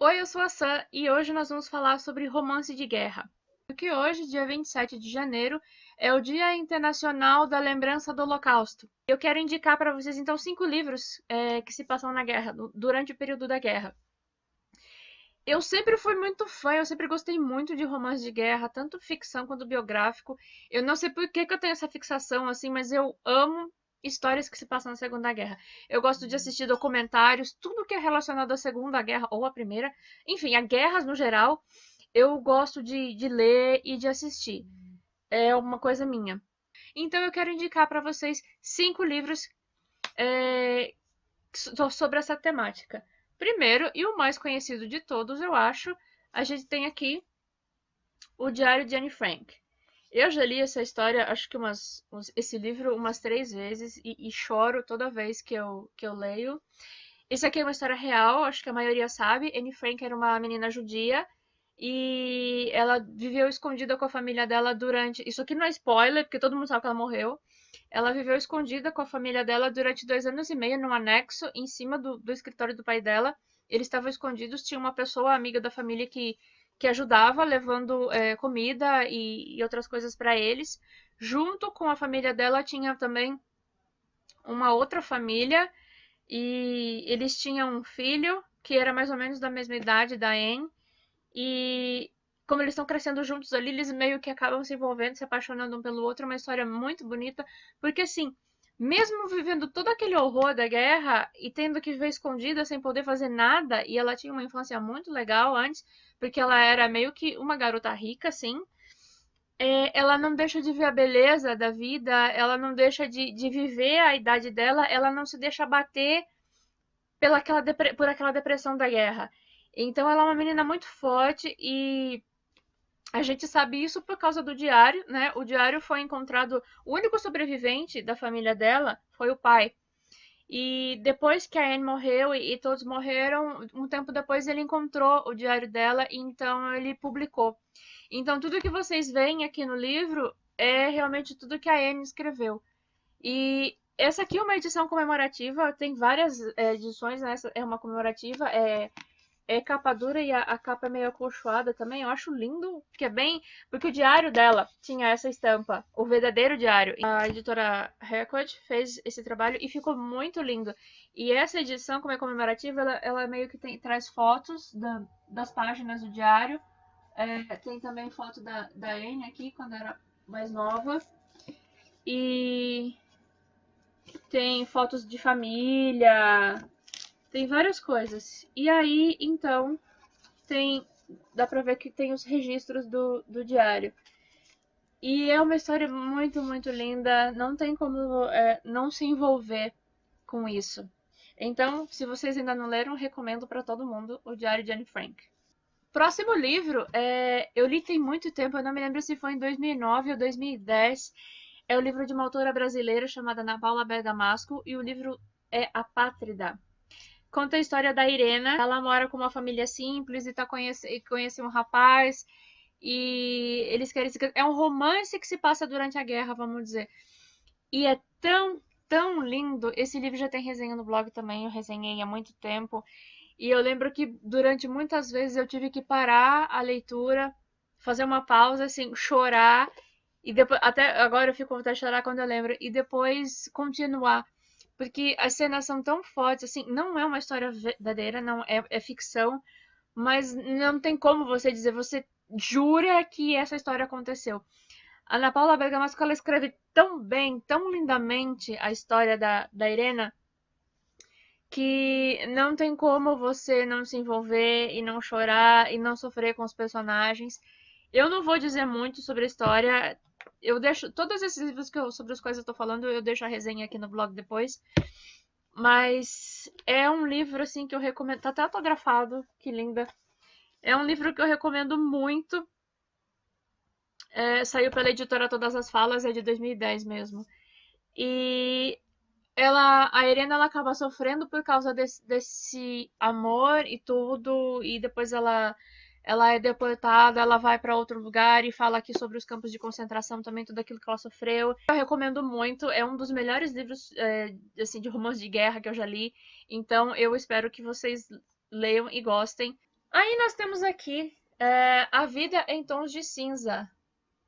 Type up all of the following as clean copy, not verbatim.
Oi, eu sou a Sam e hoje nós vamos falar sobre romance de guerra. Porque hoje, dia 27 de janeiro, é o Dia Internacional da Lembrança do Holocausto. Eu quero indicar para vocês então 5 livros que se passam na guerra, durante o período da guerra. Eu sempre fui muito fã, eu sempre gostei muito de romance de guerra, tanto ficção quanto biográfico. Eu não sei por que que eu tenho essa fixação assim, mas eu amo histórias que se passam na Segunda Guerra. Eu gosto de assistir documentários, tudo que é relacionado à Segunda Guerra ou à Primeira, enfim, a guerras no geral, eu gosto de ler e de assistir. É uma coisa minha. Então eu quero indicar para vocês 5 livros é, sobre essa temática. Primeiro, e o mais conhecido de todos, eu acho, a gente tem aqui o Diário de Anne Frank. Eu já li essa história, acho que esse livro umas 3 vezes e choro toda vez que eu leio. Isso aqui é uma história real, acho que a maioria sabe. Anne Frank era uma menina judia e ela viveu escondida com a família dela durante. Isso aqui não é spoiler, porque todo mundo sabe que ela morreu. Ela viveu escondida com a família dela durante 2 anos e meio num anexo em cima do escritório do pai dela. Eles estavam escondidos, tinha uma pessoa amiga da família que ajudava, levando comida e outras coisas para eles. Junto com a família dela tinha também uma outra família e eles tinham um filho que era mais ou menos da mesma idade da Anne. E como eles estão crescendo juntos ali, eles meio que acabam se envolvendo, se apaixonando um pelo outro. É uma história muito bonita, porque assim, mesmo vivendo todo aquele horror da guerra e tendo que viver escondida sem poder fazer nada, e ela tinha uma infância muito legal antes, porque ela era meio que uma garota rica, assim. Ela não deixa de ver a beleza da vida, ela não deixa de viver a idade dela, ela não se deixa bater por aquela depressão da guerra. Então ela é uma menina muito forte e a gente sabe isso por causa do diário, né? O diário foi encontrado, o único sobrevivente da família dela foi o pai. E depois que a Anne morreu e todos morreram, um tempo depois ele encontrou o diário dela e então ele publicou. Então tudo que vocês veem aqui no livro é realmente tudo que a Anne escreveu. E essa aqui é uma edição comemorativa, tem várias edições, né? Essa é uma comemorativa, é capa dura e a capa é meio acolchoada também. Eu acho lindo, que é bem. Porque o diário dela tinha essa estampa, o verdadeiro diário. A editora Record fez esse trabalho e ficou muito lindo. E essa edição, como é comemorativa, ela meio que traz fotos das páginas do diário. Tem também foto da Anne aqui, quando era mais nova. E tem fotos de família, tem várias coisas. E aí, então, tem. Dá pra ver que tem os registros do diário. E é uma história muito, muito linda. Não tem como não se envolver com isso. Então, se vocês ainda não leram, recomendo para todo mundo o Diário de Anne Frank. Próximo livro, eu li tem muito tempo, eu não me lembro se foi em 2009 ou 2010. É o livro de uma autora brasileira chamada Ana Paula Bergamasco e o livro é A Pátrida. Conta a história da Irena. Ela mora com uma família simples e conhece um rapaz. E eles querem é um romance que se passa durante a guerra, vamos dizer. E é tão, tão lindo. Esse livro já tem resenha no blog também, eu resenhei há muito tempo. E eu lembro que durante muitas vezes eu tive que parar a leitura, fazer uma pausa, assim, chorar. E depois, até agora eu fico com vontade de chorar quando eu lembro. E depois continuar. Porque as cenas são tão fortes, assim, não é uma história verdadeira, não é ficção, mas não tem como você dizer, você jura que essa história aconteceu. A Ana Paula Bergamasco, ela escreve tão bem, tão lindamente a história da Irena, que não tem como você não se envolver e não chorar e não sofrer com os personagens. Eu não vou dizer muito sobre a história. Eu deixo todos esses livros sobre os quais eu tô falando, eu deixo a resenha aqui no blog depois. Mas é um livro assim que eu recomendo, tá até autografado, que linda. É um livro que eu recomendo muito. Saiu pela editora Todas as Falas, é de 2010 mesmo. E a Irene ela acaba sofrendo por causa desse amor e tudo, e depois ela é deportada, ela vai para outro lugar e fala aqui sobre os campos de concentração também, tudo aquilo que ela sofreu. Eu recomendo muito, é um dos melhores livros assim, de romance de guerra que eu já li, então eu espero que vocês leiam e gostem. Aí nós temos aqui A Vida em Tons de Cinza,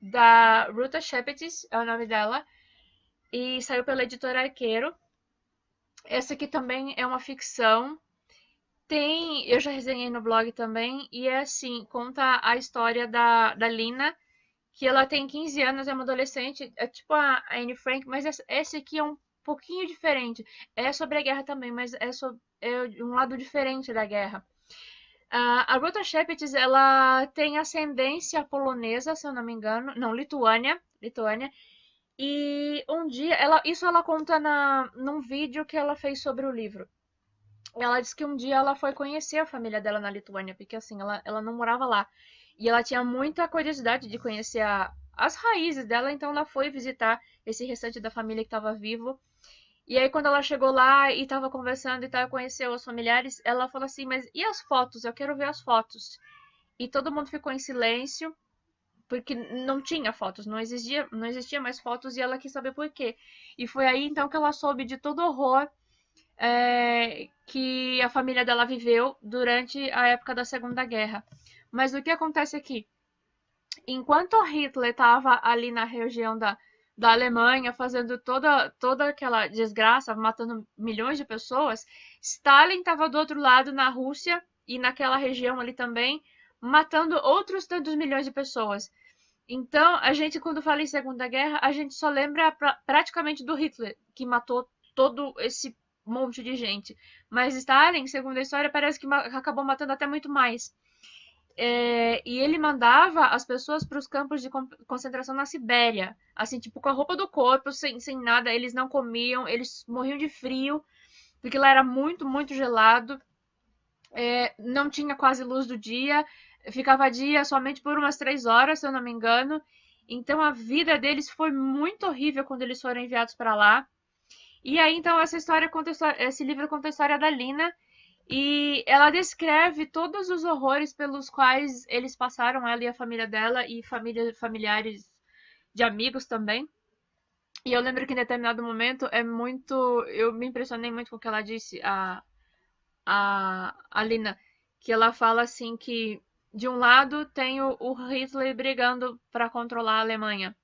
da Ruta Shepard, é o nome dela, e saiu pela editora Arqueiro. Essa aqui também é uma ficção. Eu já resenhei no blog também, e é assim, conta a história da Lina, que ela tem 15 anos, é uma adolescente, é tipo a Anne Frank, mas esse aqui é um pouquinho diferente. É sobre a guerra também, mas é um lado diferente da guerra. A Ruta Shepard, ela tem ascendência polonesa, se eu não me engano, não, Lituânia. E um dia, isso ela conta num vídeo que ela fez sobre o livro. Ela disse que um dia ela foi conhecer a família dela na Lituânia, porque assim, ela não morava lá. E ela tinha muita curiosidade de conhecer as raízes dela, então ela foi visitar esse restante da família que estava vivo. E aí, quando ela chegou lá e estava conversando e tal, conheceu os familiares, ela falou assim: Mas e as fotos? Eu quero ver as fotos. E todo mundo ficou em silêncio, porque não tinha fotos, não existia mais fotos e ela quis saber por quê. E foi aí então que ela soube de todo o horror que a família dela viveu durante a época da Segunda Guerra. Mas o que acontece aqui? Enquanto Hitler estava ali na região da Alemanha, fazendo toda aquela desgraça, matando milhões de pessoas, Stalin estava do outro lado, na Rússia, e naquela região ali também, matando outros tantos milhões de pessoas. Então, a gente, quando fala em Segunda Guerra, a gente só lembra praticamente do Hitler, que matou todo esse monte de gente. Mas Stalin, segundo a história, parece que acabou matando até muito mais. E ele mandava as pessoas para os campos de concentração na Sibéria, assim, tipo, com a roupa do corpo, sem nada, eles não comiam, eles morriam de frio, porque lá era muito, muito gelado, não tinha quase luz do dia, ficava dia somente por umas 3 horas, se eu não me engano. Então a vida deles foi muito horrível quando eles foram enviados para lá. E aí, então, esse livro conta a história da Lina, e ela descreve todos os horrores pelos quais eles passaram, ela e a família dela, e familiares de amigos também. E eu lembro que em determinado momento eu me impressionei muito com o que ela disse, a Lina, que ela fala assim que de um lado tem o Hitler brigando para controlar a Alemanha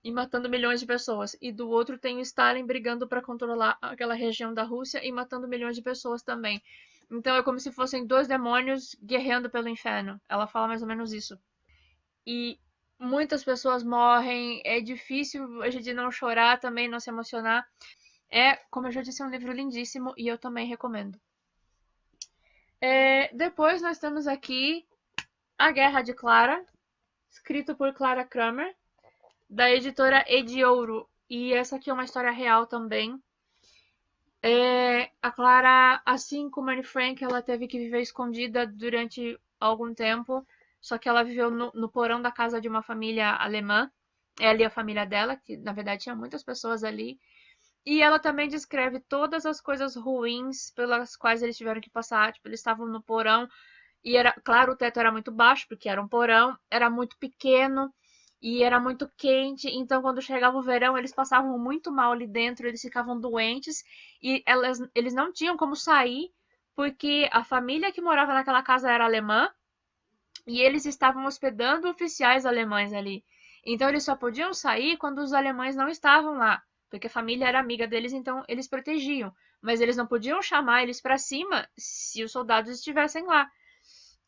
e matando milhões de pessoas, e do outro tem o Stalin brigando para controlar aquela região da Rússia e matando milhões de pessoas também. Então é como se fossem dois demônios guerreando pelo inferno. Ela fala mais ou menos isso. E muitas pessoas morrem, é difícil a gente não chorar também, não se emocionar. Como eu já disse, é um livro lindíssimo e eu também recomendo. Depois nós temos aqui A Guerra de Clara, escrito por Clara Kramer, da editora Ediouro. E essa aqui é uma história real também. A Clara, assim como a Anne Frank, ela teve que viver escondida durante algum tempo. Só que ela viveu no porão da casa de uma família alemã. É ali a família dela, que na verdade tinha muitas pessoas ali. E ela também descreve todas as coisas ruins pelas quais eles tiveram que passar. Tipo, eles estavam no porão e era, claro, o teto era muito baixo, porque era um porão, era muito pequeno e era muito quente. Então, quando chegava o verão, eles passavam muito mal ali dentro, eles ficavam doentes e eles não tinham como sair, porque a família que morava naquela casa era alemã e eles estavam hospedando oficiais alemães ali. Então, eles só podiam sair quando os alemães não estavam lá, porque a família era amiga deles, então eles protegiam. Mas eles não podiam chamar eles para cima se os soldados estivessem lá.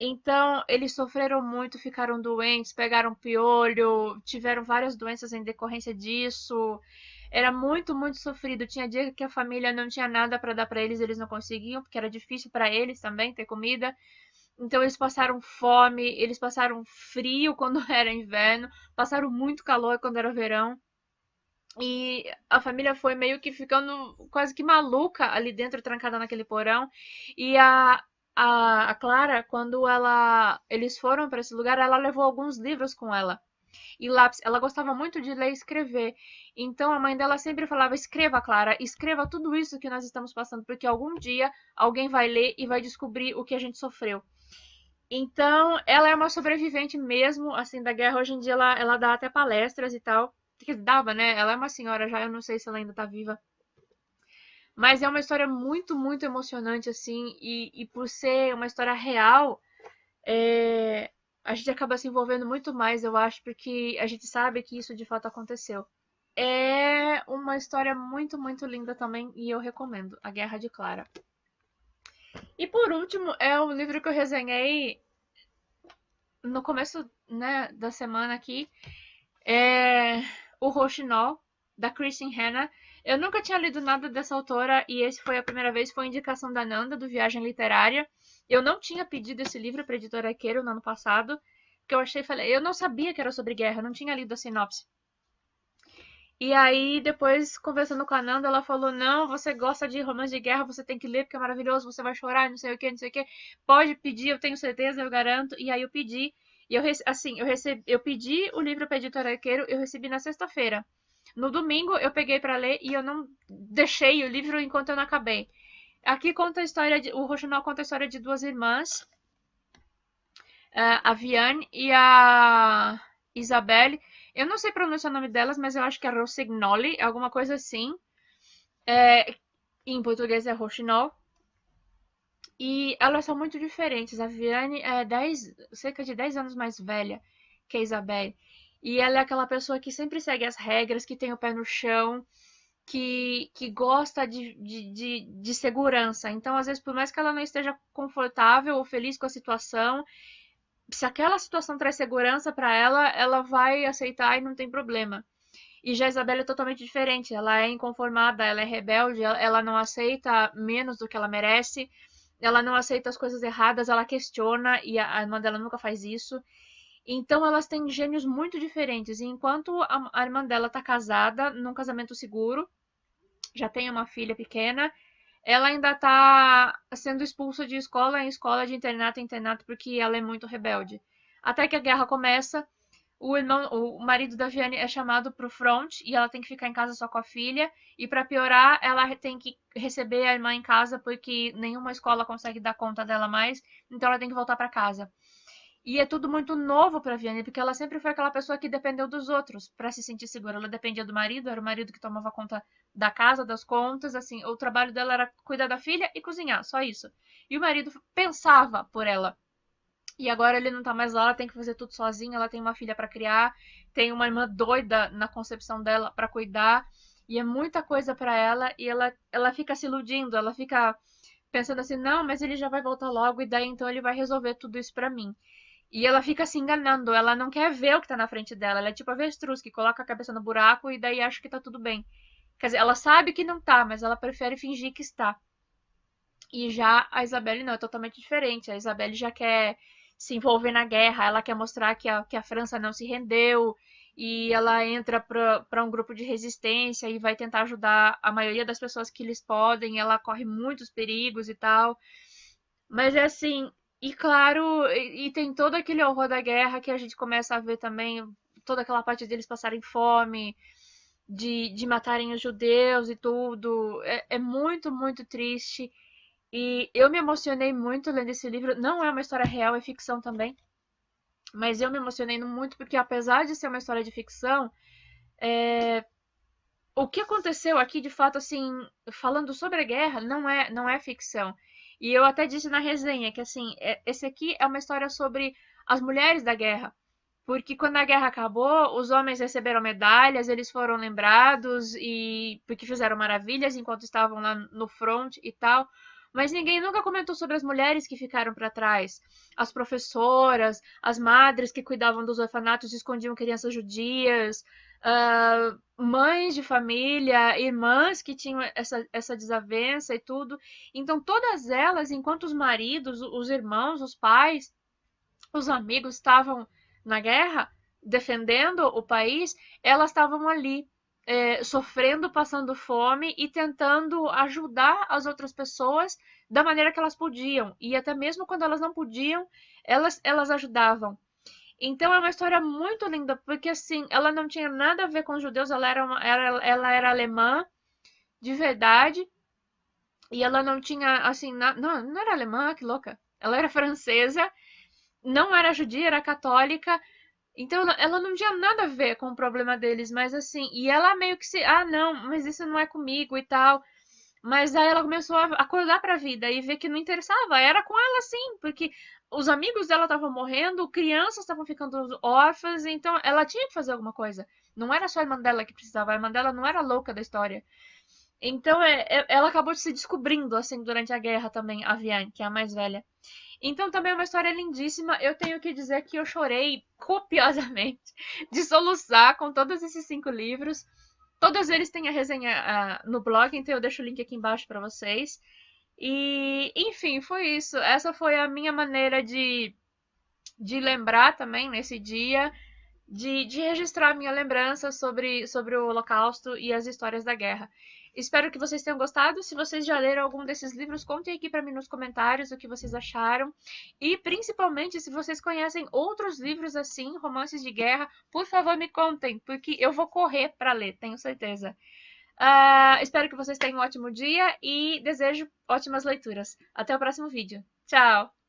Então, eles sofreram muito, ficaram doentes, pegaram piolho, tiveram várias doenças em decorrência disso. Era muito, muito sofrido. Tinha dia que a família não tinha nada para dar para eles não conseguiam, porque era difícil para eles também ter comida. Então, eles passaram fome, eles passaram frio quando era inverno, passaram muito calor quando era verão. E a família foi meio que ficando quase que maluca ali dentro, trancada naquele porão. E a Clara, quando eles foram para esse lugar, ela levou alguns livros com ela. E lápis, ela gostava muito de ler e escrever. Então a mãe dela sempre falava: escreva, Clara, escreva tudo isso que nós estamos passando, porque algum dia alguém vai ler e vai descobrir o que a gente sofreu. Então, ela é uma sobrevivente mesmo, assim, da guerra. Hoje em dia, ela dá até palestras e tal. Que dava, né? Ela é uma senhora já, eu não sei se ela ainda tá viva. Mas é uma história muito, muito emocionante, assim, e por ser uma história real, a gente acaba se envolvendo muito mais, eu acho, porque a gente sabe que isso de fato aconteceu. É uma história muito, muito linda também, e eu recomendo, A Guerra de Clara. E por último, é um livro que eu resenhei no começo, né, da semana aqui, é O Rochinol, da Kristin Hanna. Eu nunca tinha lido nada dessa autora e esse foi a primeira vez, foi indicação da Nanda, do Viagem Literária. Eu não tinha pedido esse livro para a editora Arqueiro no ano passado, porque eu achei, falei, eu não sabia que era sobre guerra, não tinha lido a sinopse. E aí, depois, conversando com a Nanda, ela falou: Não, você gosta de romance de guerra, você tem que ler porque é maravilhoso, você vai chorar, não sei o que, não sei o que. Pode pedir, eu tenho certeza, eu garanto. E aí eu pedi, e eu pedi o livro para a editora Arqueiro, eu recebi na sexta-feira. No domingo eu peguei para ler e eu não deixei o livro enquanto eu não acabei. Aqui conta a história o Rochinol conta a história de duas irmãs, a Viane e a Isabelle. Eu não sei pronunciar o nome delas, mas eu acho que é Rossignoli, alguma coisa assim. Em português é Rochinol. E elas são muito diferentes. A Viane é cerca de 10 anos mais velha que a Isabelle. E ela é aquela pessoa que sempre segue as regras, que tem o pé no chão, que gosta de segurança. Então, às vezes, por mais que ela não esteja confortável ou feliz com a situação, se aquela situação traz segurança para ela, ela vai aceitar e não tem problema. E já a Isabela é totalmente diferente. Ela é inconformada, ela é rebelde, ela não aceita menos do que ela merece, ela não aceita as coisas erradas, ela questiona e a irmã dela nunca faz isso. Então elas têm gênios muito diferentes. E enquanto a irmã dela tá casada, num casamento seguro, já tem uma filha pequena, ela ainda tá sendo expulsa de escola em escola, de internato em internato, porque ela é muito rebelde. Até que a guerra começa, o marido da Viane é chamado pro front e ela tem que ficar em casa só com a filha. E para piorar, ela tem que receber a irmã em casa porque nenhuma escola consegue dar conta dela mais. Então ela tem que voltar para casa. E é tudo muito novo para Viane, porque ela sempre foi aquela pessoa que dependeu dos outros para se sentir segura. Ela dependia do marido, era o marido que tomava conta da casa, das contas, assim, o trabalho dela era cuidar da filha e cozinhar, só isso. E o marido pensava por ela. E agora ele não tá mais lá, ela tem que fazer tudo sozinha, ela tem uma filha para criar, tem uma irmã doida na concepção dela para cuidar, e é muita coisa para ela e ela fica se iludindo, ela fica pensando assim, não, mas ele já vai voltar logo e daí então ele vai resolver tudo isso para mim. E ela fica se enganando, ela não quer ver o que tá na frente dela. Ela é tipo a avestruz que coloca a cabeça no buraco e daí acha que tá tudo bem. Quer dizer, ela sabe que não tá, mas ela prefere fingir que está. E já a Isabelle não, é totalmente diferente. A Isabelle já quer se envolver na guerra, ela quer mostrar que a França não se rendeu. E ela entra para um grupo de resistência e vai tentar ajudar a maioria das pessoas que eles podem. Ela corre muitos perigos e tal. Mas é assim, e claro, e tem todo aquele horror da guerra que a gente começa a ver também, toda aquela parte deles passarem fome, de matarem os judeus e tudo. É muito, muito triste. E eu me emocionei muito lendo esse livro. Não é uma história real, é ficção também. Mas eu me emocionei muito porque, apesar de ser uma história de ficção, o que aconteceu aqui, de fato, assim, falando sobre a guerra, não é ficção. E eu até disse na resenha que, assim, esse aqui é uma história sobre as mulheres da guerra. Porque quando a guerra acabou, os homens receberam medalhas, eles foram lembrados e porque fizeram maravilhas enquanto estavam lá no front e tal. Mas ninguém nunca comentou sobre as mulheres que ficaram para trás. As professoras, as madres que cuidavam dos orfanatos e escondiam crianças judias, mães de família, irmãs que tinham essa desavença e tudo. Então, todas elas, enquanto os maridos, os irmãos, os pais, os amigos estavam na guerra, defendendo o país, elas estavam ali sofrendo, passando fome e tentando ajudar as outras pessoas da maneira que elas podiam. E até mesmo quando elas não podiam, elas ajudavam. Então é uma história muito linda, porque assim, ela não tinha nada a ver com os judeus, ela era alemã, de verdade, e ela não tinha, assim, não era alemã, que louca. Ela era francesa, não era judia, era católica, então ela não tinha nada a ver com o problema deles, mas assim, e ela meio que se, não, mas isso não é comigo e tal. Mas aí ela começou a acordar pra vida e ver que não interessava. Era com ela sim, porque os amigos dela estavam morrendo, crianças estavam ficando órfãs, então ela tinha que fazer alguma coisa. Não era só a irmã dela que precisava, a irmã dela não era louca da história. Então ela acabou se descobrindo assim durante a guerra também, a Viane, que é a mais velha. Então também é uma história lindíssima. Eu tenho que dizer que eu chorei copiosamente de soluçar com todos esses 5 livros. Todos eles têm a resenha no blog, então eu deixo o link aqui embaixo para vocês. E, enfim, foi isso. Essa foi a minha maneira de lembrar também nesse dia, de registrar minha lembrança sobre o Holocausto e as histórias da guerra. Espero que vocês tenham gostado. Se vocês já leram algum desses livros, contem aqui para mim nos comentários o que vocês acharam. E principalmente, se vocês conhecem outros livros assim, romances de guerra, por favor me contem, porque eu vou correr para ler, tenho certeza. Espero que vocês tenham um ótimo dia e desejo ótimas leituras. Até o próximo vídeo. Tchau!